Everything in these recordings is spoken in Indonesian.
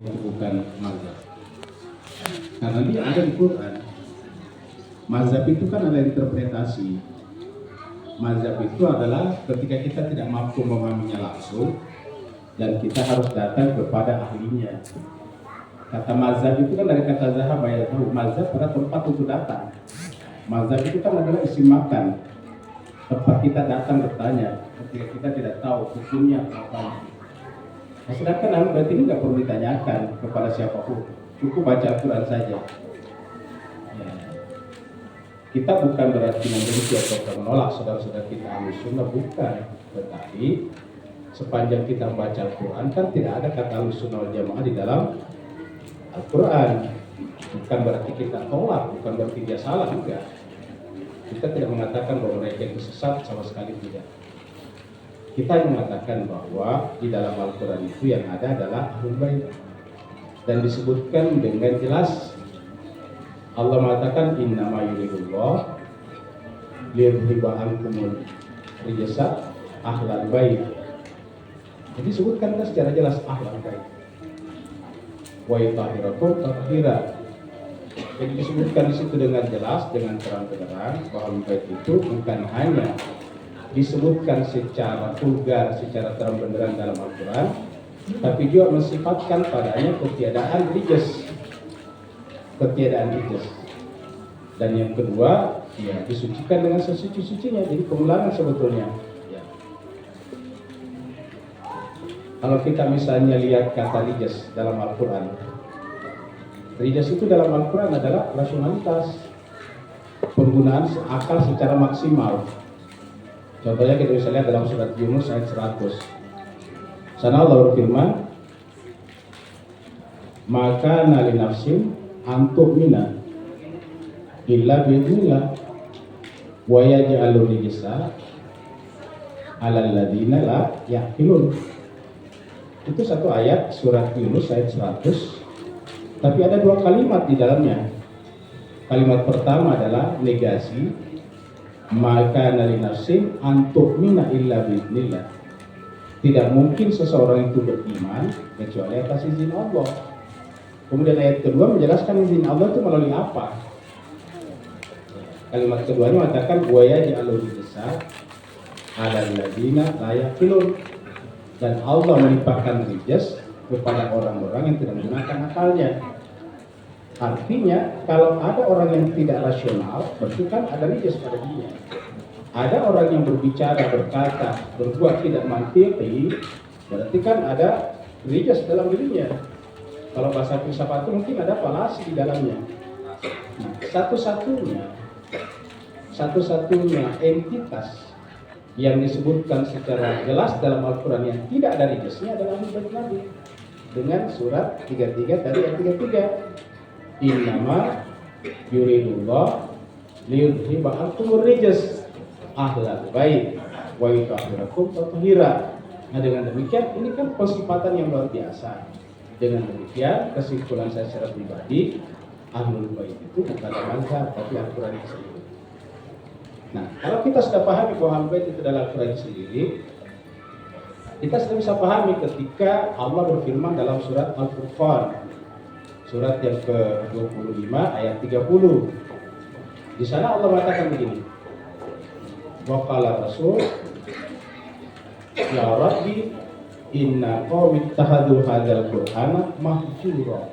itu bukan mazhab. Karena dia ada di Quran. Mazhab itu kan ada interpretasi. Mazhab itu adalah ketika kita tidak mampu memahaminya langsung dan kita harus datang kepada ahlinya. Kata mazhab itu kan dari kata zahab, ya tahu. Mazhab pada tempat untuk datang. Mazhab itu kan adalah isim makan. Tempat kita datang bertanya ketika kita tidak tahu hukumnya apa. Nah, sedangkan berarti ini nggak perlu ditanyakan kepada siapapun, cukup baca Al-Quran saja. Ya. Kita bukan berarti membenci atau menolak saudara-saudara kita Ahlus Sunnah, bukan. Tetapi sepanjang kita membaca Al-Quran kan tidak ada kata Ahlus Sunnah wal Jamaah di dalam Al-Quran. Bukan berarti kita tolak, bukan berarti dia salah juga. Kita tidak mengatakan bahwa mereka itu sesat, sama sekali tidak. Kita mengatakan bahwa di dalam Al-Quran itu yang ada adalah Ahlul Bait, dan disebutkan dengan jelas. Allah mengatakan innama yuridullah liyudhiba ankumul rijsa ahlal bait. Jadi disebutkan secara jelas ahlal bait. Wa yutahhirakum tathira. Jadi disebutkan di situ dengan jelas, dengan terang-terangan bahwa Ahlul Bait itu bukan hanya disebutkan secara vulgar, secara terang benderang dalam Al-Quran, tapi juga mensifatkan padanya ketiadaan rijs. Dan yang kedua, ya disucikan dengan sesuci-sucinya. Jadi kemulangan sebetulnya. Ya. Kalau kita misalnya lihat kata rijs dalam Al-Quran, rijs itu dalam Al-Quran adalah rasionalitas, penggunaan akal secara maksimal. Contohnya kita bisa lihat dalam surat Yunus ayat 100. Sana Allah berfirman, maka nali nafsin antuk mina illa biidznillah wa yaj'alur rijsa 'alal ladzina la ya'qilun. Itu satu ayat surat Yunus ayat 100. Tapi ada dua kalimat di dalamnya. Kalimat pertama adalah negasi, maka nali nafsin antuk mina illa biidznillah. Tidak mungkin seseorang itu beriman kecuali atas izin Allah. Kemudian ayat kedua menjelaskan izin Allah itu melalui apa. Kalimat keduanya mengatakan buaya ja'alul rijsa 'alal ladzina la ya'qilun. Dan Allah menimpakan rijs kepada orang-orang yang tidak menggunakan akalnya. Artinya kalau ada orang yang tidak rasional, berarti kan ada rijs pada dia. Ada orang yang berbicara, berkata, berbuat tidak mantiqi, berarti kan ada rijs dalam dirinya. Kalau bahasa filsafat itu mungkin ada falasi di dalamnya. Nah, satu-satunya entitas yang disebutkan secara jelas dalam Al-Quran yang tidak ada rijsnya adalah Ahlul Bait Nabi. Dengan surat 33 tadi ayat 33. Innama yuridullah liyudhiba ankumur rijs ahlal bait wa yutahhirakum tathira. Nah, dengan demikian ini kan persifatan yang luar biasa. Dengan demikian kesimpulan saya secara pribadi, Ahlul Bait itu bukan mazhab tapi Al-Quran sendiri. Nah, kalau kita sudah pahami bahwa Ahlul Bait itu adalah Al-Quran sendiri, kita sudah bisa pahami ketika Allah berfirman dalam surat Al-Furqan, surat yang ke-25 ayat 30. Di sana Allah mengatakan begini, wa qala rasul ya rabbi inna qaumi ittakhadhu hadzal qur'ana mahjura.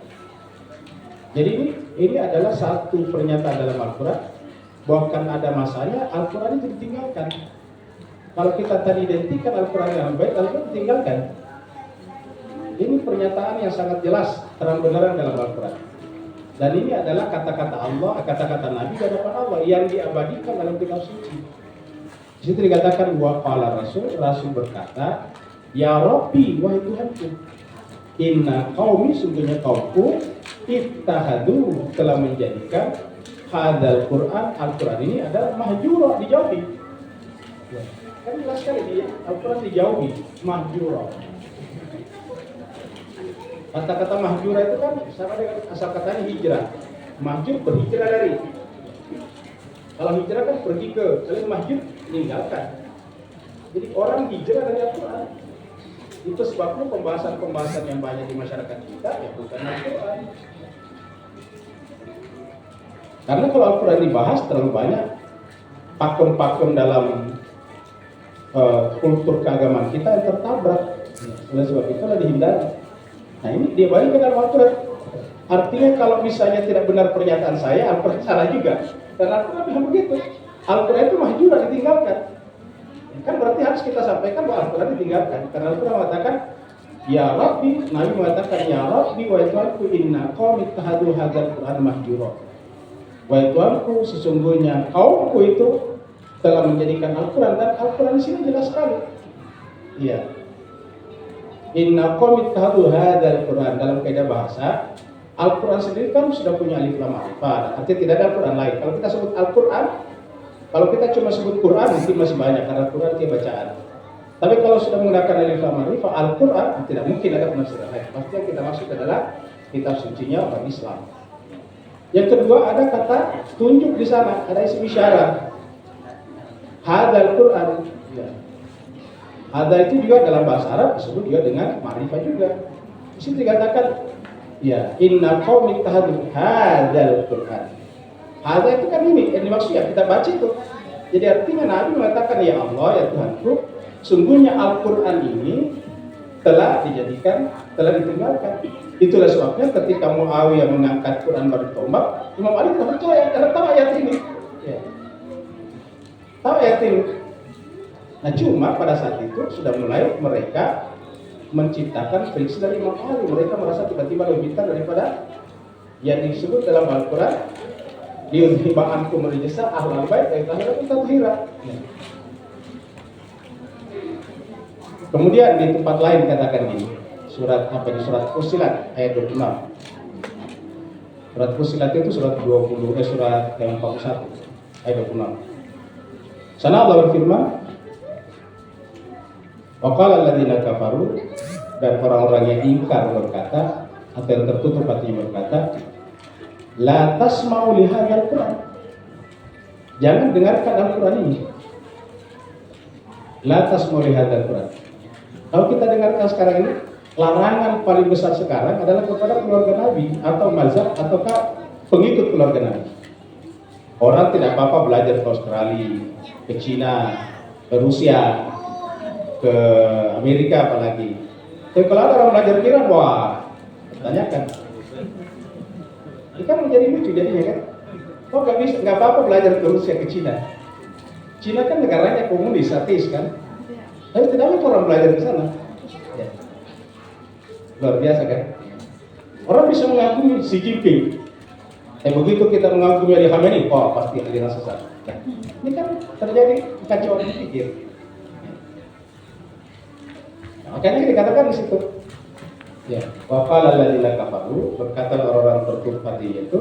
Jadi ini adalah satu pernyataan dalam Al-Quran bahwa kan ada masanya Al-Quran itu ditinggalkan. Kalau kita tadi identikan Al-Quran yang baik, Al-Quran ditinggalkan. Ini pernyataan yang sangat jelas, terang benderang dalam Al-Quran. Dan ini adalah kata-kata Allah, kata-kata Nabi di hadapan Allah yang diabadikan dalam kitab suci. Di situ dikatakan wa qala rasul berkata, ya Rabbi, wahai Tuhanku, inna qaumi, sungguhnya kaumku, ittahadu, telah menjadikan hadzal Quran, Al-Quran ini adalah mahjura, dijauhi. Kan jelas sekali dia, Al-Quran dijauhi, mahjura. Kata-kata mahjura itu kan sama dengan asal katanya hijrah. Mahjur berhijrah dari. Kalau hijrah kan pergi ke, kalau mahjur meninggalkan. Jadi orang hijrah dari Al-Quran. Itu sebabnya pembahasan-pembahasan yang banyak di masyarakat kita ya bukan Al-Quran. Karena kalau Al-Quran dibahas terlalu banyak pakem-pakem dalam kultur keagamaan kita yang tertabrak. Oleh sebab itulah dihindari. Nah ini dia balik ke dalam Al-Quran. Artinya kalau misalnya tidak benar pernyataan saya, Al-Quran salah juga. Dan Al-Quran bilang begitu. Al-Quran itu mahjura, ditinggalkan. Kan berarti harus kita sampaikan bahwa Al-Quran ditinggalkan. Karena Al-Quran mengatakan, Ya Rabbi, Nabi mengatakan, Ya Rabbi wa Tuhanku inna qaumi ittahadu hadzal Quran mahjura. Wa Tuhanku, sesungguhnya kaumku itu telah menjadikan Al-Quran, dan Al-Quran di sini jelas sekali. Iya. Inna qaumi ittahadu hadzal Quran, dalam kaidah bahasa Al-Quran sendiri kan sudah punya alif lam ma'rifah, artinya tidak ada Al-Quran lain. Kalau kita sebut Al-Quran, kalau kita cuma sebut Quran mungkin masih banyak karena Quran dia bacaan. Tapi kalau sudah menggunakan alif lam ma'rifah, Al-Quran tidak mungkin ada penafsiran lain. Pasti yang kita maksud adalah kitab sucinya umat Islam. Yang kedua ada kata tunjuk di sana, ada isim isyarat. Hadzal Quran. Ya. Hadza itu juga dalam bahasa Arab disebut juga dengan ma'rifah juga. Di sini dikatakan ya, inna qaumi ittahadu hadzal Quran. Hadza itu kan ini yang dimaksud ya kita baca itu. Jadi artinya Nabi mengatakan ya Allah ya Tuhanku, sungguhnya Al-Quran ini telah ditinggalkan. Itulah sebabnya ketika Muawiyah mengangkat Quran baru tombak, Imam Ali tidak percaya karena tahu ayat ini. Ya. Tahu ayat ini. Nah cuma pada saat itu sudah mulai mereka menciptakan friksi dari Imam Ali. Mereka merasa tiba-tiba lebih pintar daripada yang disebut dalam Al-Quran, liudhiba'ankum rijsa ahlal bait wa yutahhirakum tathira. Kemudian di tempat lain katakan gini, surat Fussilat ayat 26. Surat Fussilat itu surat yang 41 ayat 26. Sana Allah berfirman, wa qala alladziina kafaru, dan orang-orang yang ingkar berkata atau yang tertutup hatinya berkata, la tasma'u li hadzal Qur'an, jangan dengarkan Al-Quran ini. La tasma'u li hadzal Qur'an. Kalau kita dengarkan sekarang ini, larangan paling besar sekarang adalah kepada keluarga Nabi atau mazhab ataukah pengikut keluarga Nabi. Orang tidak apa-apa belajar ke Australia, ke Cina, ke Rusia, ke Amerika apalagi. Tapi kalau ada orang belajar Quran, wah, tanyakan. Ini kan menjadi lucu jadinya kan. Oh nggak apa-apa belajar ke Rusia, ke Cina. Cina kan negaranya komunis, ateis kan. Tapi tidak ada orang belajar di sana. Ya. Luar biasa kan. Orang bisa mengagumi Xi Jinping. Begitu kita mengagumi Ali Khamenei, oh pasti aliran sesat. Ya. Ini kan terjadi kacauan pikir. Makanya dikatakan di situ, ya, wa qala alladziina kafaru, berkata orang-orang tertutup hati itu,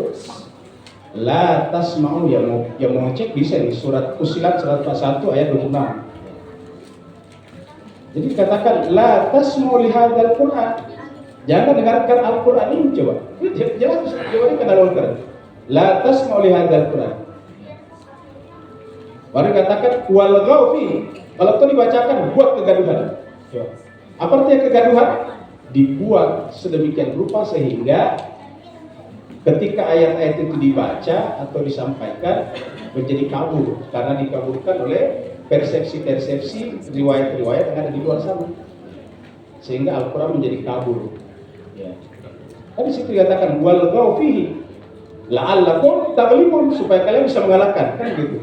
la tasma'u, yang mau cek bisa di surat Fussilat surat 1 ayat 26. Jadi katakan la tasma'u li hadzal Qur'an, jangan dengarkan Al-Qur'an ini, coba. Ini jelas jawabannya ke dalam Al-Qur'an. La tasma'u li hadzal Qur'an. Baru katakan wal ghaufi, kalau itu dibacakan buat kegaduhan. Coba. Apa artinya kegaduhan? Dibuat sedemikian rupa sehingga ketika ayat-ayat itu dibaca atau disampaikan menjadi kabur, karena dikaburkan oleh persepsi-persepsi riwayat-riwayat yang ada di luar sana, sehingga Al-Quran menjadi kabur. Ya. Tadi situ dikatakan wal ghaufihi la'allakum taghlibun, supaya kalian bisa mengalahkan, kan gitu.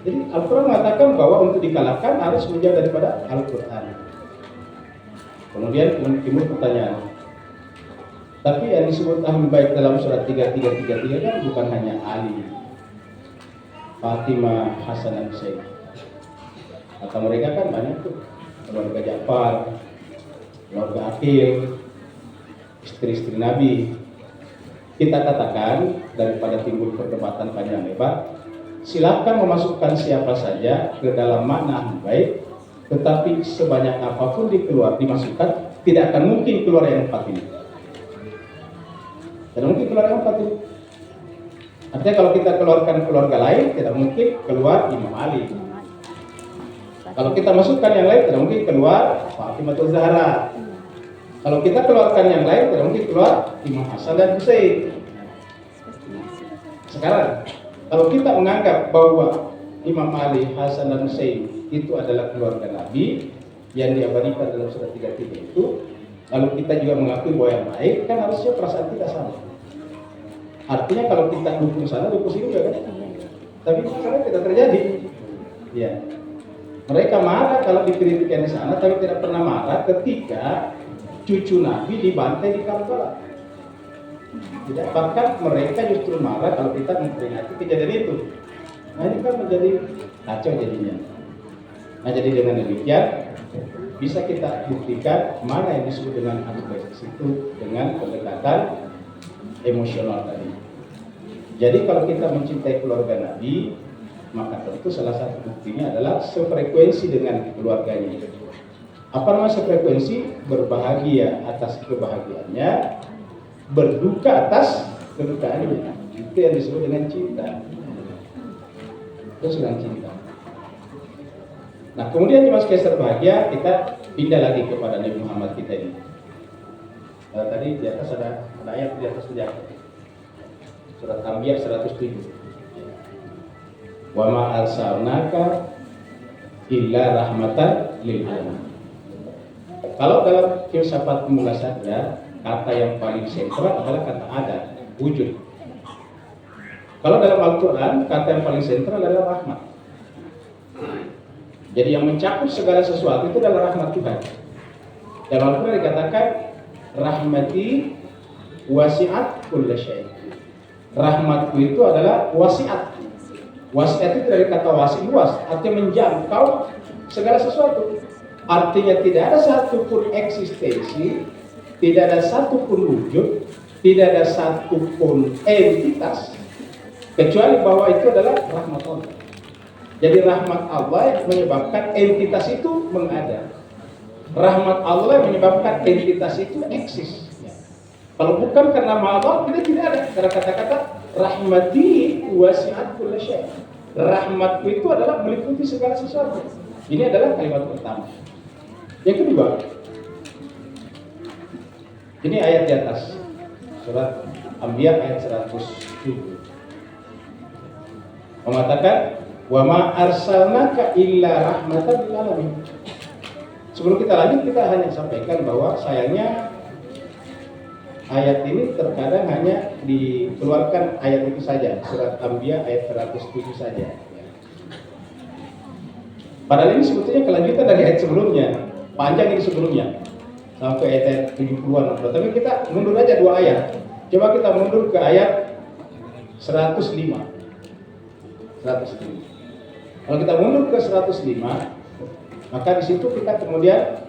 Jadi Al-Quran mengatakan bahwa untuk dikalahkan harus menjauh daripada Al-Quran. Kemudian timbul pertanyaan, tapi yang disebut Ahlul Bait dalam surat 3333 kan bukan hanya Ali, Fatimah, Hasan dan Husain. Kata mereka kan banyak tuh, keluarga Ja'far, keluarga Aqil, istri-istri Nabi. Kita katakan daripada timbul perdebatan panjang lebar, silakan memasukkan siapa saja ke dalam makna Ahlul Bait. Tetapi sebanyak apapun dimasukkan, tidak akan mungkin keluar yang 4 ini. Tidak mungkin keluar yang 4 ini. Artinya kalau kita keluarkan keluarga lain, tidak mungkin keluar Imam Ali. Kalau kita masukkan yang lain, tidak mungkin keluar Fatimatul Zahra. Kalau kita keluarkan yang lain, tidak mungkin keluar Imam Hasan dan Husain. Sekarang, kalau kita menganggap bahwa Imam Ali, Hasan dan Husain itu adalah keluarga Nabi yang diabadikan dalam surat 33 itu, lalu kita juga mengakui bahwa yang baik, kan harusnya perasaan kita sama. Artinya kalau kita dukung sana, dukung sini juga kan? Tapi sekarang tidak terjadi. Ya. Mereka marah kalau dikritik di sana, tapi tidak pernah marah ketika cucu Nabi dibantai di Karbala. Tidak, bahkan mereka justru marah kalau kita memperingati kejadian itu. Nah ini kan menjadi kacau jadinya. Nah jadi dengan demikian bisa kita buktikan mana yang disebut dengan antibasis itu dengan pendekatan emosional tadi. Jadi kalau kita mencintai keluarga Nabi, maka tentu salah satu buktinya adalah sefrekuensi dengan keluarganya. Apa namanya sefrekuensi? Berbahagia atas kebahagiaannya, berduka atas kedukaannya. Itu yang disebut dengan cinta. Itu sedang cinta. Nah kemudian di Maskesar bahagia kita pindah lagi kepada Nabi Muhammad kita ini. Tadi di atas ada ayat di atas saja. Surat Anbiya 107. Wa ma arsalnaka illa rahmatan lil alamin. Kalau dalam filsafat mula saja, kata yang paling sentral adalah kata ada, wujud. Kalau dalam Al-Quran, kata yang paling sentral adalah rahmat. Jadi yang mencakup segala sesuatu itu adalah rahmat Tuhan. Dalam Al-Quran dikatakan, rahmati wasi'at kulla syai'. Rahmatku itu adalah wasi'at. Wasi'at itu dari kata wasi' luas, artinya menjangkau segala sesuatu. Artinya tidak ada satupun eksistensi, tidak ada satupun wujud, tidak ada satupun entitas kecuali bahwa itu adalah rahmat Allah. Jadi rahmat Allah yang menyebabkan entitas itu mengada. Rahmat Allah yang menyebabkan entitas itu eksis. Kalau bukan karena Allah, kita tidak ada. Karena kata-kata rahmati wasi'at kulla syai'. Rahmatku itu adalah meliputi segala sesuatu. Ini adalah kalimat pertama. Yang kedua, ini ayat di atas surat Anbiya ayat 107. Mengatakan wa ma arsalnaka illa rahmatan lil alamin. Sebelum kita lanjut, kita hanya sampaikan bahwa sayangnya ayat ini terkadang hanya dikeluarkan ayat itu saja, surat Anbiya ayat 107 saja. Padahal ini sebetulnya kelanjutan dari ayat sebelumnya, panjang ini sebelumnya sampai ayat 70-an. Tapi kita mundur aja 2 ayat. Coba kita mundur ke ayat 105. Kalau kita mundur ke 105, maka di situ kita kemudian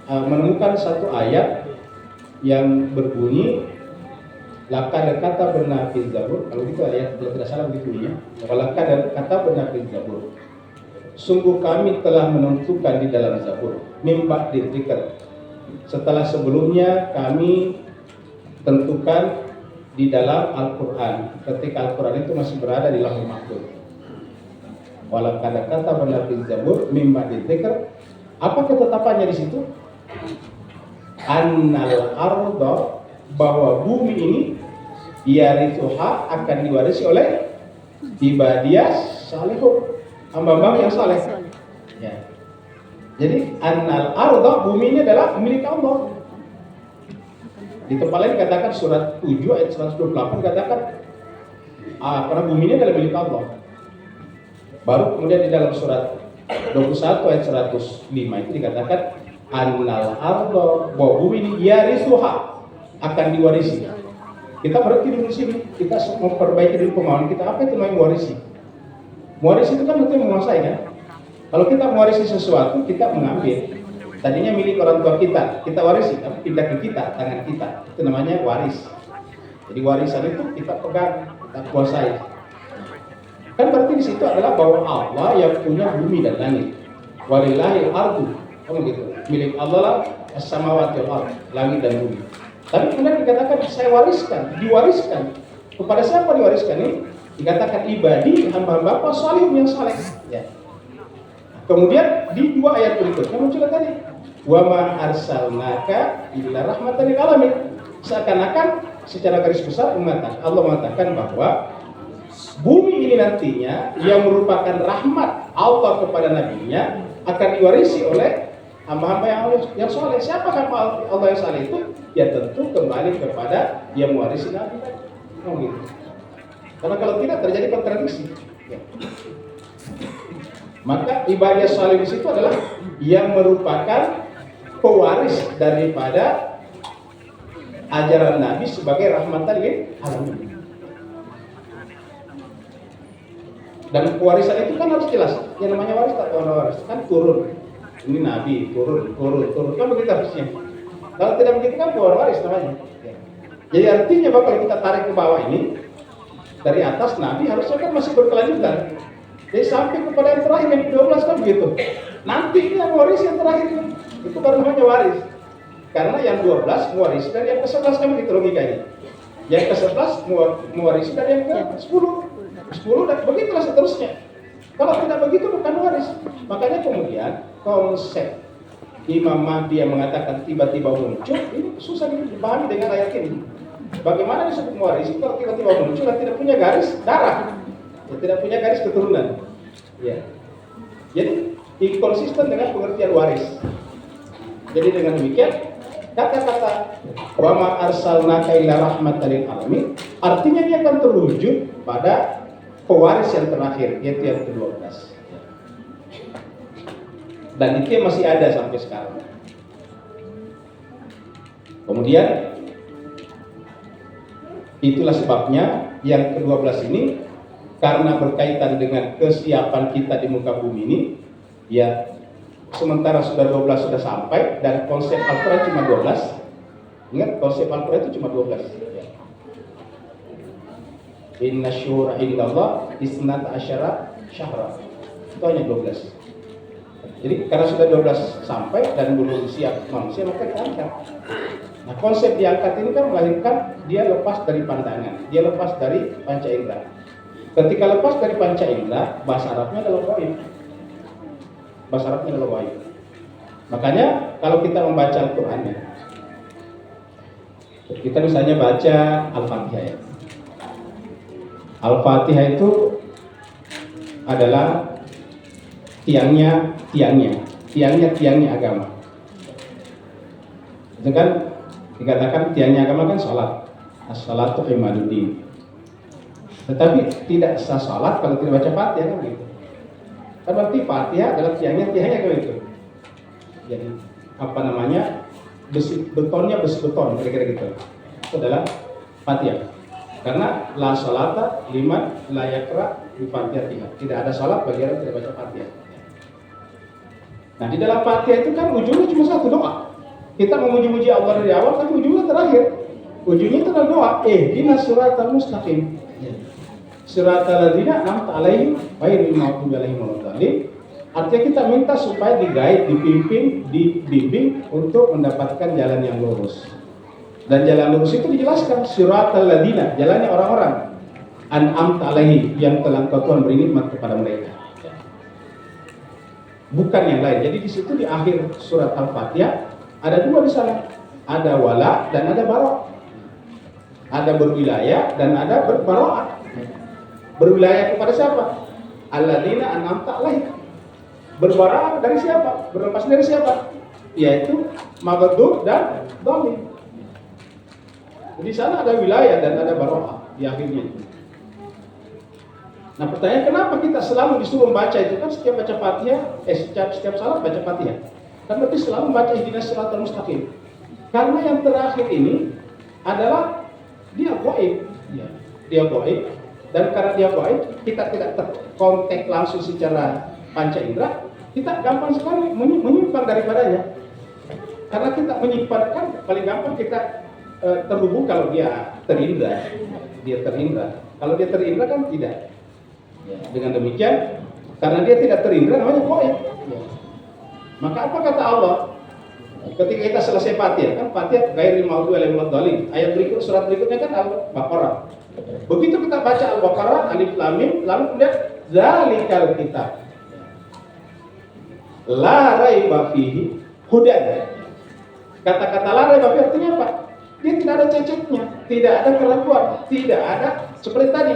menemukan satu ayat yang berbunyi laqad kata benar fil zabur. Kalau gitu ayat kalau tidak salah begitu ya. Laqad kata benar fil zabur. Sungguh kami telah menentukan di dalam Zabur mim ba'di dzikr. Setelah sebelumnya kami tentukan di dalam Al-Quran, ketika Al-Quran itu masih berada di Lauhul Mahfuz. Walau kata benar fil zabur mim ba'di dzikr. Apa ketetapannya di situ? Annal arda, bahwa bumi ini yarithuha akan diwarisi oleh ibadiyah salihun, hamba-hamba yang saleh. Ya. Jadi annal arda, bumi ini adalah milik Allah. Di tempat lain dikatakan surat 7 ayat 128 dikatakan karena bumi ini adalah milik Allah. Baru kemudian di dalam surat 21 ayat 105 itu dikatakan annal arda, bahwa bumi ini yarithuha akan diwarisi. Kita berarti di sini kita memperbaiki dulu pemahaman kita, apa itu namanya mewarisi? Mewarisi itu kan betul menguasai kan? Kalau kita mewarisi sesuatu, kita mengambil. Tadinya milik orang tua kita, kita warisi, tapi pindah ke kita, tangan kita. Itu namanya waris. Jadi warisan itu kita pegang, kita kuasai. Kan berarti di situ adalah bahwa Allah yang punya bumi dan langit. Walillahil ardu, gitu. Milik Allah lah as-samawati wal ardh, langit dan bumi. Tapi kemudian dikatakan saya wariskan, diwariskan. Kepada siapa diwariskan ini? Dikatakan ibadi, hamba-hamba salihun yang saleh. Ya. Kemudian di 2 ayat berikutnya muncul tadi, wa ma arsalnaka illa rahmatan lil alamin. Seakan-akan secara garis besar Allah mengatakan bahwa bumi ini nantinya yang merupakan rahmat Allah kepada nabinya akan diwarisi oleh hamba-hamba yang soleh. Siapa hamba Allah yang soleh itu? Ya tentu kembali kepada yang mewarisi nabi. Gitu. Karena kalau tidak terjadi kontradiksi. Ya. Maka ibadah soleh di situ adalah yang merupakan pewaris daripada ajaran Nabi sebagai rahmatan lil alamin. Dan pewarisan itu kan harus jelas. Yang namanya waris atau waris kan turun. Ini Nabi turun kan begitu harusnya. Kalau tidak begitu kan waris namanya. Jadi artinya bahwa kalau kita tarik ke bawah ini dari atas Nabi harusnya kan masih berkelanjutan. Jadi sampai kepada yang terakhir yang ke-12 kan begitu. Nanti ini yang waris yang terakhir itu baru namanya waris. Karena yang 12 mewarisi dan yang ke-11 kan begitu logikanya. Yang ke-11 mewarisi dan yang ke-10 dan begitulah seterusnya. Kalau tidak begitu bukan waris. Makanya kemudian konsep Imam Mahdi yang mengatakan tiba-tiba muncul ini susah dipahami dengan ayat ini. Bagaimana disebut mewarisi kalau tiba-tiba muncul dan tidak punya garis darah, ya, tidak punya garis keturunan. Ya. Jadi inkonsisten dengan pengertian waris. Jadi dengan demikian kata-kata wa ma arsalnaka illa rahmatan lil alamin artinya dia akan terwujud pada pewaris yang terakhir, yaitu yang ke-12. Dan itu masih ada sampai sekarang. Kemudian itulah sebabnya yang ke-12 ini karena berkaitan dengan kesiapan kita di muka bumi ini, ya sementara sudah 12 sudah sampai dan konsep Al-Quran cuma 12. Ingat konsep Al-Quran itu cuma 12. Inna syura indallah isnat asyara syahra. Itu hanya 12. Jadi karena sudah 12 sampai dan belum siap manusia maka diangkat. Nah konsep diangkat ini kan melahirkan dia lepas dari pandangan, dia lepas dari panca indera. Ketika lepas dari panca indera, bahasa Arabnya adalah ghaib. Bahasa Arabnya adalah ghaib. Makanya kalau kita membaca Al-Quran ya, kita misalnya baca Al-Fatihah ya. Al-Fatihah itu adalah tiangnya agama. Itu kan dikatakan tiangnya agama kan sholat. As-sholatu imaduddin. Tetapi tidak sah sholat kalau tidak baca Fatihah kan gitu. Kan berarti Fatihah adalah tiangnya kan gitu. Jadi apa namanya betonnya besi beton kira-kira gitu. Itu adalah Fatihah. Karena la sholata liman la yakra bi Fatihah. Tidak ada salat bagi orang yang tidak baca Fatihah. Nah, di dalam Fatihah itu kan ujungnya cuma satu doa. Kita memuji-muji Allah dari awal tapi ujungnya terakhir. Ujungnya itu adalah doa, ihdinas siratal mustaqim. Siratal ladzina an'amta 'alaihim ghairil maghdubi 'alaihim waladdallin. Artinya kita minta supaya di-guide, dipimpin, dibimbing untuk mendapatkan jalan yang lurus. Dan jalan lurus itu dijelaskan siratal ladzina, jalannya orang-orang an'amta 'alaihim yang telah Tuhan beri nikmat kepada mereka. Bukan yang lain. Jadi di situ di akhir surat Al-Fatihah ada dua di sana. Ada wala dan ada bara. Ada berwilayah dan ada berbara'ah. Berwilayah kepada siapa? Alladzina an'amta 'alaihim. Berbara'ah dari siapa? Berlepas dari siapa? Yaitu maghdub dan dhalim. Di sana ada wilayah dan ada bara'ah di akhirnya. Nah pertanyaan kenapa kita selalu disuruh membaca itu kan setiap baca Fatihah, setiap salat baca Fatihah. Kan berarti selalu membaca ihdinas siratal mustaqim. Karena yang terakhir ini adalah dia gaib. Ya, dia gaib dan karena dia gaib kita tidak terkontak langsung secara panca indera, kita gampang sekali menyimpang daripadanya. Karena kita menyimpan kan paling gampang kita terhubung kalau dia terindra. Kalau dia terindra kan tidak. Ya, dengan demikian, karena dia tidak terindra namanya gaib. Ya. Maka apa kata Allah? Ketika kita selesai Fatihah, kan Fatihah ghairil maghdubi 'alaihim waladdallin. Ayat berikut surat berikutnya kan Al-Baqarah. Begitu kita baca Al-Baqarah, Alif Lam Mim, lalu kemudian zalikal kitab. La raiba fihi hudan. Kata-kata la raiba fihi artinya apa? Dia tidak ada cacatnya, tidak ada keraguan, tidak ada seperti tadi.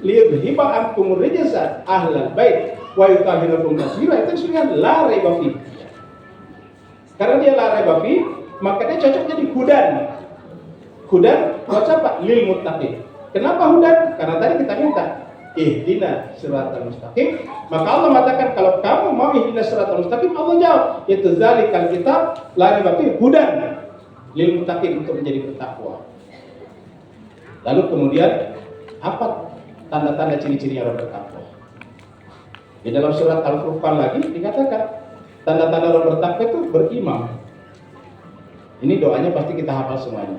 Liyudhiba ankumur rijsa ahlal bait wa yutahhirakum tathira. Itu sebenarnya la raiba fihi. Karena dia la raiba fihi, maka dia cocok jadi hudan. Hudan buat siapa? Lil muttaqin. Kenapa hudan? Karena tadi kita minta ihdina siratal mustaqim, maka Allah mengatakan kalau kamu mau ihdina siratal mustaqim, Allah jawab yaitu zalikal kitab la raiba fihi hudan lil muttaqin, untuk menjadi bertakwa. Lalu kemudian apa tanda-tanda ciri-ciri orang bertakwa? Di dalam surat Al-Furqan lagi dikatakan tanda-tanda orang bertakwa itu berimam. Ini doanya pasti kita hafal semuanya.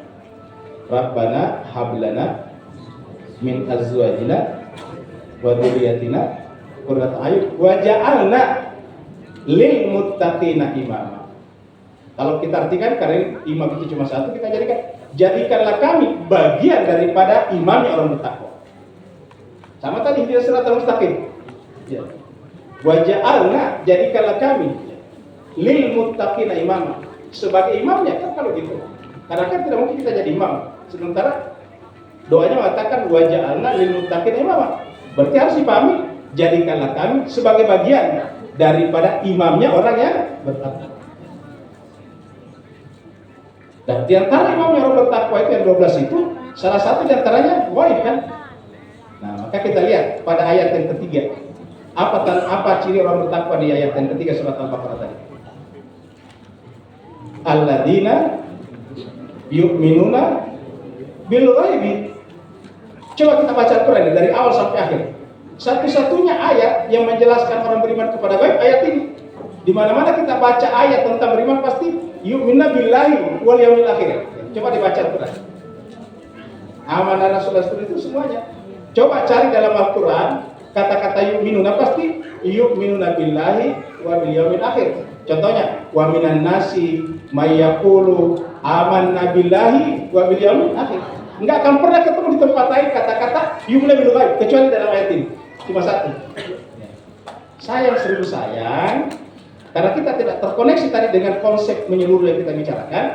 Rabbana hablana min azwajina wa dzurriyyatina qurrata a'yun waj'alna lil muttaqina imama. Kalau kita artikan, karena imam itu cuma satu, kita jadikanlah kami bagian daripada imamnya orang bertakwa. Sama tadi di siratal mustaqim. Ya. Waj'alna, jadikanlah kami lil muttaqina imama, sebagai imamnya. Kan kalau gitu, karena kan tidak mungkin kita jadi imam sementara doanya mengatakan waj'alna lil muttaqina imama. Berarti harus dipahami, jadikanlah kami sebagai bagian daripada imamnya orang yang bertakwa. Dan di antara imamnya orang bertakwa itu yang 12 itu, salah satu di antaranya waib kan. Nah, maka kita lihat pada ayat yang ketiga. Apa ciri orang bertakwa di ayat yang ketiga surat Al-Baqarah tadi? Alladzina yu'minuna bil ghaibi. Coba kita baca Al-Quran dari awal sampai akhir. Satu-satunya ayat yang menjelaskan orang beriman kepada gaib ayat ini. Di mana-mana kita baca ayat tentang beriman pasti yu'minuna billahi wal yaumil akhir. Coba dibaca Al-Quran. Amanah Rasulullah itu semuanya. Coba cari dalam Al-Quran kata-kata yu'minuna pasti yu'minuna billahi wa bil yaumil akhir. Contohnya wa minan nasi may yaqulu amanna billahi wa bil yaumil akhir. Enggak akan pernah ketemu di tempat lain kata-kata yu'minuna bil ghaib kecuali dalam ayat ini. Cuma satu. Sayang, seribu sayang, karena kita tidak terkoneksi tadi dengan konsep menyeluruh yang kita bicarakan,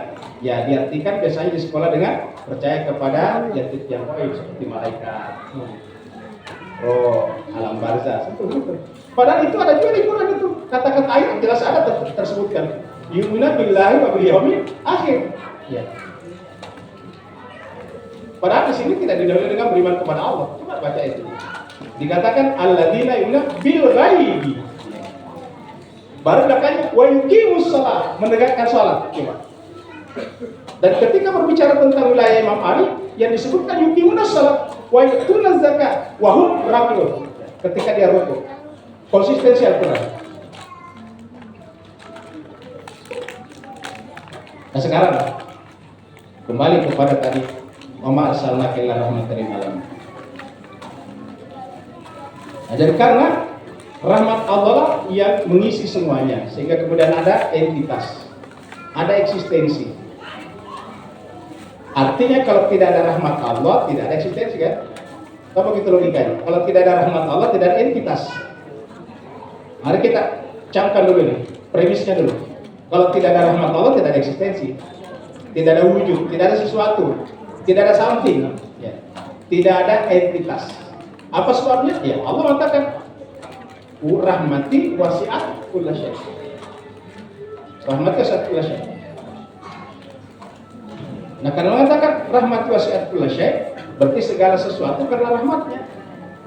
ya diartikan biasanya di sekolah dengan percaya kepada yang gaib seperti malaikat, roh, alam barzah, itu. Padahal itu ada juga di Quran itu. Kata-kata ayat jelas ada tersebutkan. Yu'minuna billahi wa bil yaumil akhir. Ya. Padahal di sini tidak didahului dengan beriman kepada Allah. Coba baca itu. Dikatakan alladzina yu'minuna bil ghaibi. Baru belakangnya wa yuqimus shalah, menegakkan salat. Coba. Dan ketika berbicara tentang wilayah Imam Ali yang disebutkan yuqimus shalah wa yutuna zakat wa hum raki'un. Ketika dia rukuk. Konsistensi Al-Quran. Nah sekarang kembali kepada tadi wa ma arsalnaka illa rahmatan lil alamin. Nah, jadi karena rahmat Allah yang mengisi semuanya, sehingga kemudian ada entitas, ada eksistensi. Artinya kalau tidak ada rahmat Allah, tidak ada eksistensi kan? Apa begitu logikanya? Kalau tidak ada rahmat Allah, tidak ada entitas. Mari kita camkan dulu nih, premisnya dulu. Kalau tidak ada rahmat Allah, tidak ada eksistensi, tidak ada wujud, tidak ada sesuatu, tidak ada something, ya. Tidak ada entitas. Apa sebabnya? Ya Allah mengatakan rahmati wasi'at kulla syai'. Rahmati wasi'at kulla syai'. Nah, karena mengatakan rahmati wasi'at kulla syai', berarti segala sesuatu karena rahmatnya.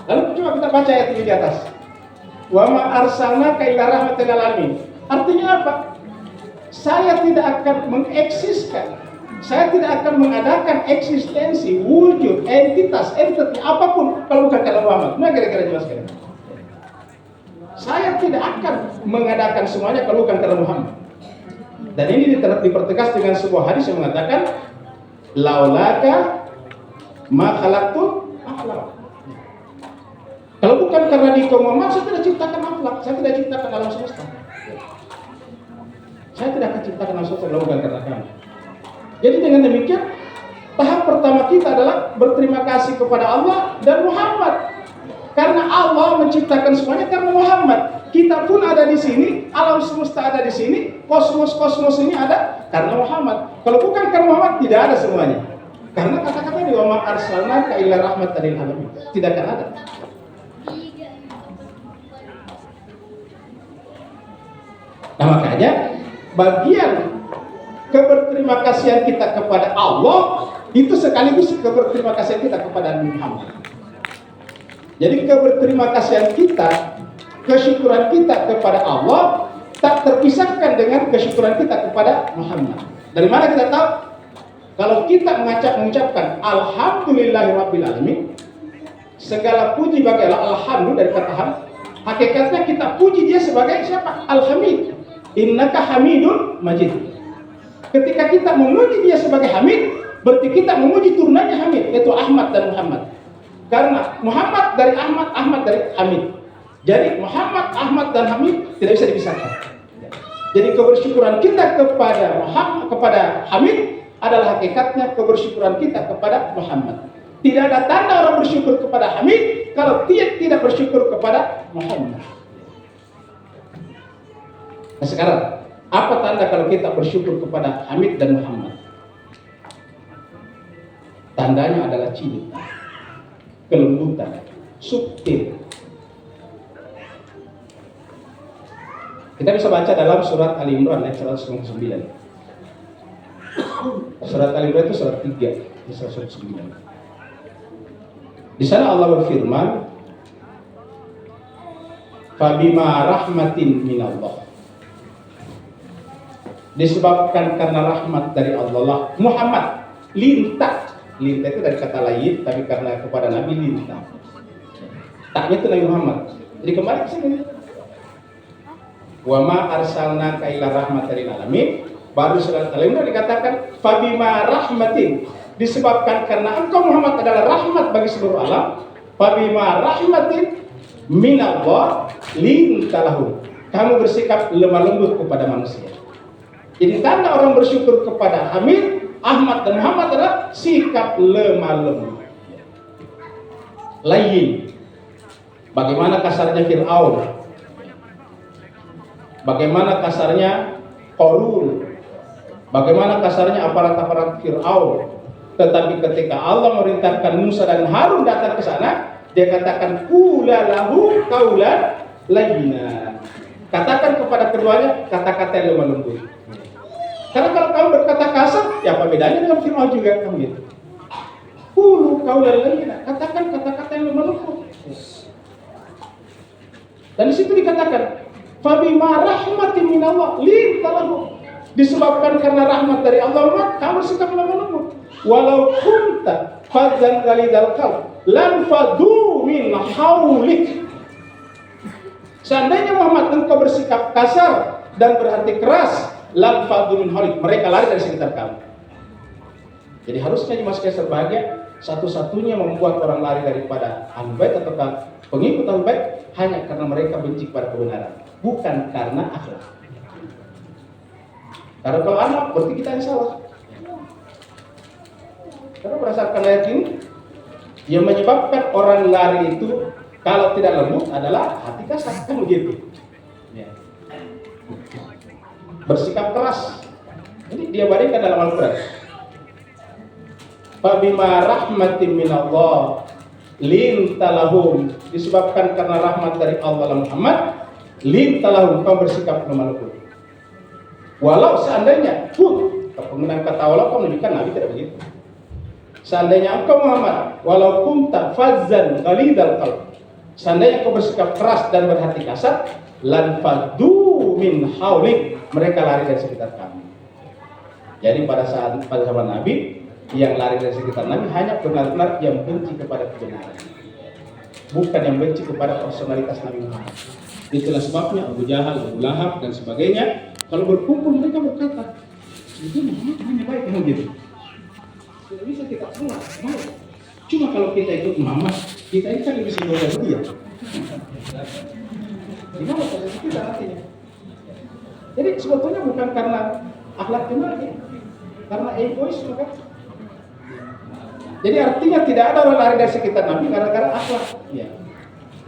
Lalu coba kita baca ayat ini di atas. Wa ma arsalnaka illa rahmatan lil alamin. Artinya apa? Saya tidak akan mengeksiskan, saya tidak akan mengadakan eksistensi, wujud, entitas, entiti apapun kalau bukan karena Muhammad. Nah, kira-kira jelaskan. Saya tidak akan mengadakan semuanya kalau bukan karena Muhammad. Dan ini dipertegas dengan sebuah hadis yang mengatakan laulaka ma khalaqtu akhlaq. Kalau bukan karena di Muhammad, saya tidak ciptakan akhlak, saya tidak ciptakan alam semesta. Saya tidak akan ciptakan alam semesta kalau bukan karena kamu. Jadi dengan demikian, tahap pertama kita adalah berterima kasih kepada Allah dan Muhammad. Karena Allah menciptakan semuanya karena Muhammad. Kita pun ada di sini, alam semesta ada di sini, kosmos ini ada karena Muhammad. Kalau bukan karena Muhammad, tidak ada semuanya. Karena kata-kata di wa ma arsalnaka illa rahmatan lil alamin, tidak akan ada. Nah, makanya bagian keberterima kasihan kita kepada Allah itu sekaligus keberterima kasihan kita kepada Muhammad. Jadi keberterima kasihan kita, kesyukuran kita kepada Allah tak terpisahkan dengan kesyukuran kita kepada Muhammad. Dari mana kita tahu? Kalau kita mengucapkan alhamdulillahirabbil alamin, segala puji bagi Allah, alhamdulillah dari kata hamd, hakikatnya kita puji dia sebagai siapa? Al-Hamid. Innaka Hamidun Majid. Ketika kita memuji dia sebagai Hamid, berarti kita memuji turunannya Hamid, yaitu Ahmad dan Muhammad. Karena Muhammad dari Ahmad, Ahmad dari Hamid. Jadi Muhammad, Ahmad dan Hamid tidak bisa dipisahkan. Jadi kebersyukuran kita kepada Muhammad, kepada Hamid adalah hakikatnya kebersyukuran kita kepada Muhammad. Tidak ada tanda orang bersyukur kepada Hamid kalau dia tidak bersyukur kepada Muhammad. Nah sekarang, apa tanda kalau kita bersyukur kepada Hamid dan Muhammad? Tandanya adalah cinta, kelembutan, subtil. Kita bisa baca dalam surat Ali Imran ayat 199. Surat Ali Imran itu surat 3 ayat 199. Di sana Allah berfirman, "Fabima rahmatin minallah." Disebabkan karena rahmat dari Allah, Muhammad lintah itu dari kata lain, tapi karena kepada Nabi lintah. Taknya itu Nabi Muhammad. Jadi kembali ke sini. Wa ma arsalnaka illa rahmatan lil alamin. Baru surat Al-Imran dikatakan fabima rahmatin, disebabkan karena engkau Muhammad adalah rahmat bagi seluruh alam. Fabima rahmatin minallah lintalahu. Kamu bersikap lemah lembut kepada manusia. Jadi tanda orang bersyukur kepada Hamid, Ahmad dan Muhammad adalah sikap lemah lembut. Lain. Bagaimana kasarnya Fir'aun? Bagaimana kasarnya Qarun? Bagaimana kasarnya aparat-aparat Fir'aun? Tetapi ketika Allah memerintahkan Musa dan Harun datang ke sana, dia katakan qula lahu qaulan layyina. Katakan kepada keduanya kata-kata yang lemah lembut. Karena kalau kamu berkata kasar, ya apa bedanya dengan Fir'aun juga kamu gitu. Qulu qaulan layyina, katakan kata-kata yang lemah lembut. Dan di situ dikatakan fabima rahmatin minallah lintalahu. Disebabkan karena rahmat dari Allah, kamu bersikap lemah lembut. Walau kunta fadzan ghalidal qalb lan fadu min haulik. Seandainya Muhammad engkau bersikap kasar dan berhati keras, lan fadu min haulik, mereka lari dari sekitar kamu. Jadi harusnya Mas Kaiser bahagia, satu-satunya membuat orang lari daripada Ahlul Bait atau pengikut Ahlul Bait hanya karena mereka benci pada kebenaran, bukan karena akhlak. Karena kalau anak berarti kita yang salah. Karena berdasarkan ayat ini, yang menyebabkan orang lari itu kalau tidak lembut adalah hati kasar, kan begitu. Ya. Bersikap keras. Jadi dia bandingkan dalam Al-Quran. Fabima rahmatin minallah lintalahum, disebabkan karena rahmat dari Allah Muhammad, lintalahum, kau bersikap lemah lembut. Walau seandainya penggunaan kata walau kau menunjukkan Nabi tidak begitu. Seandainya engkau Muhammad, walau kunta fazzan ghalidal qalb, seandainya kau bersikap keras dan berhati kasar, lan fadu min haulik, mereka lari dari sekitar kamu. Jadi pada zaman Nabi, yang lari dari sekitar Nabi hanya benar-benar yang benci kepada kebenaran, bukan yang benci kepada personalitas Nabi Muhammad. Itulah sebabnya Abu Jahal, Abu Lahab dan sebagainya kalau berkumpul mereka berkata, itu Muhammad hanya baik yang gitu. Tidak bisa kita semua baik. Cuma kalau kita ikut Muhammad, kita ini kan lebih senior dari dia. Gimana posisi kita artinya? Jadi sebetulnya bukan karena akhlak Nabi, karena egoisme kan. Jadi artinya tidak ada orang lari dari sekitar Nabi gara-gara akhlak. Ya.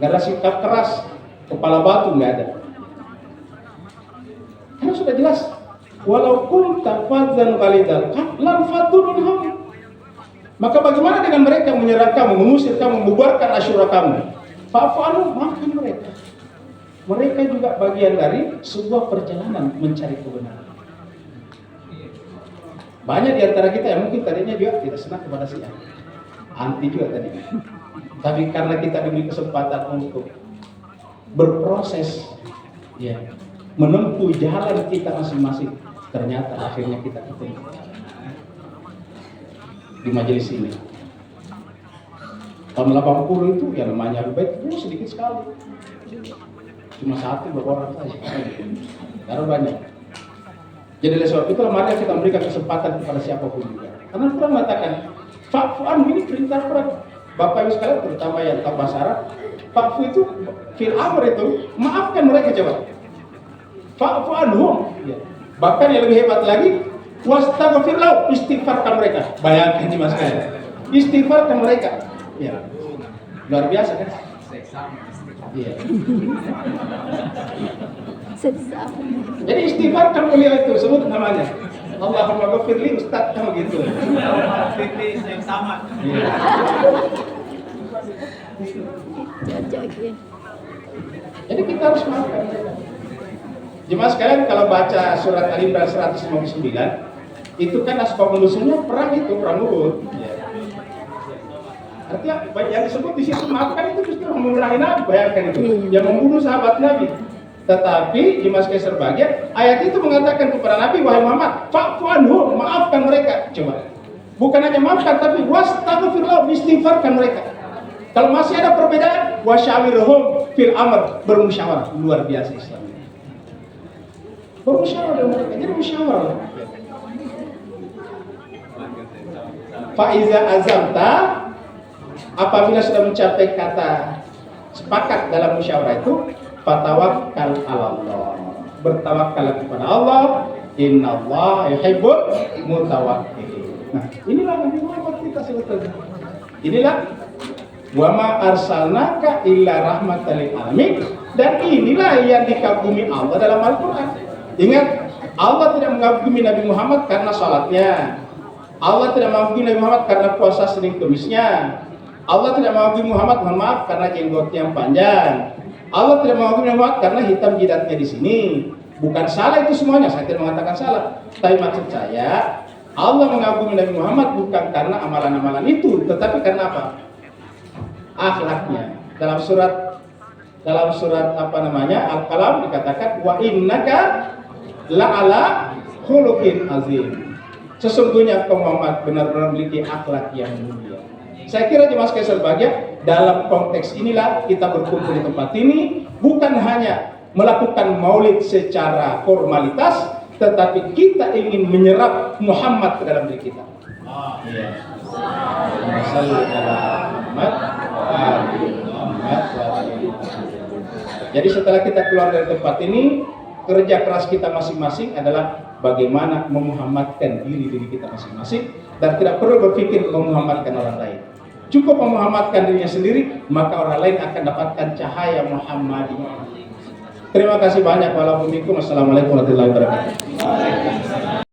nggak ada sikap keras, kepala batu nggak ada. Karena sudah jelas, walau kunta fadzan ghalidal qalb lan faddu min hawlik. Maka bagaimana dengan mereka menyerang kamu, mengusir kamu, membubarkan asyura kamu? Fa'fu anhum, maafkan mereka. Mereka juga bagian dari sebuah perjalanan mencari kebenaran. Banyak di antara kita yang mungkin tadinya juga tidak senang kepada si A, anti juga tadi. Tapi karena kita diberi kesempatan untuk berproses, ya, menempuh jalan kita masing-masing, ternyata akhirnya kita ketemu di majelis ini. Tahun 80 itu yang namanya Rubaid itu sedikit sekali, cuma satu beberapa orang saja, karena banyak. Jadi oleh sebab itulah mari kita memberikan kesempatan kepada siapapun juga. Karena Quran mengatakan, fa'fu anhum, ini perintah Quran. Bapak Ibu sekalian, terutama yang tahu bahasa Arab, fa'fu itu fil amr itu maafkan mereka, coba. Fa'fu anhum. Ya. Bahkan yang lebih hebat lagi, wastaghfir lahum, istighfarkan mereka. Bayangkan nih Mas sekalian. Istighfarkan mereka. Ya. Luar biasa kan? Iya. Jadi istighfar kan mulia itu, sebut namanya. Allahumma ghafirli, Ustaz, kan begitu. Yang sama. Jadi kita harus maafkan. Jemaah sekalian, kalau baca surat Al-Imran 159, itu kan asbab nusulnya perang itu, perang Uhud. Artinya yang disebut di situ maafkan itu justru mengurangi Nabi, bayangkan itu, yang membunuh sahabat Nabi. Tetapi di Mas-Kes berbahagia, ayat itu mengatakan kepada Nabi, wahai Muhammad, fa'fu anhum, maafkan mereka. Coba, bukan hanya maafkan, tapi wastaghfir lahum, istighfarkan mereka. Kalau masih ada perbedaan, wasyawirhum fil amr, bermusyawarah. Luar biasa Islam. Bermusyawarah dengan mereka, jadi musyawarah. Fa'iza azamta, apabila sudah mencapai kata sepakat dalam musyawarah itu, fatawakkal 'ala Allah. Bertawakal kepada Allah. Innallaha yuhibbul mutawakkilin. Nah, inilah yang dibuat kita sebetulnya. Inilah wa ma arsalnaka illa rahmatan lil alamin, dan inilah yang dikagumi Allah dalam Al-Qur'an. Ingat, Allah tidak mengagumi Nabi Muhammad karena salatnya. Allah tidak mengagumi Nabi Muhammad karena puasa Senin Kemisnya. Allah tidak mengagumi Muhammad, mohon maaf, karena jenggotnya yang panjang. Allah tidak mengagumi Muhammad karena hitam jidatnya di sini. Bukan salah itu semuanya, saya tidak mengatakan salah. Tapi maksud saya, Allah mengagumi Nabi Muhammad bukan karena amalan-amalan itu, tetapi karena apa? Akhlaknya. Dalam surat apa namanya? Al-Qalam dikatakan wa innaka la'ala khuluqin azim. Sesungguhnya kau Muhammad benar-benar memiliki akhlak yang mulia. Saya kira jemaah sekalian berbahagia, dalam konteks inilah kita berkumpul di tempat ini, bukan hanya melakukan maulid secara formalitas, tetapi kita ingin menyerap Muhammad ke dalam diri kita. Jadi setelah kita keluar dari tempat ini, kerja keras kita masing-masing adalah bagaimana memuhammadkan diri kita masing-masing, dan tidak perlu berpikir memuhammadkan orang lain. Cukup memuhammadkan dirinya sendiri, maka orang lain akan dapatkan cahaya Muhammadiyah. Terima kasih banyak. Wassalamualaikum warahmatullahi wabarakatuh.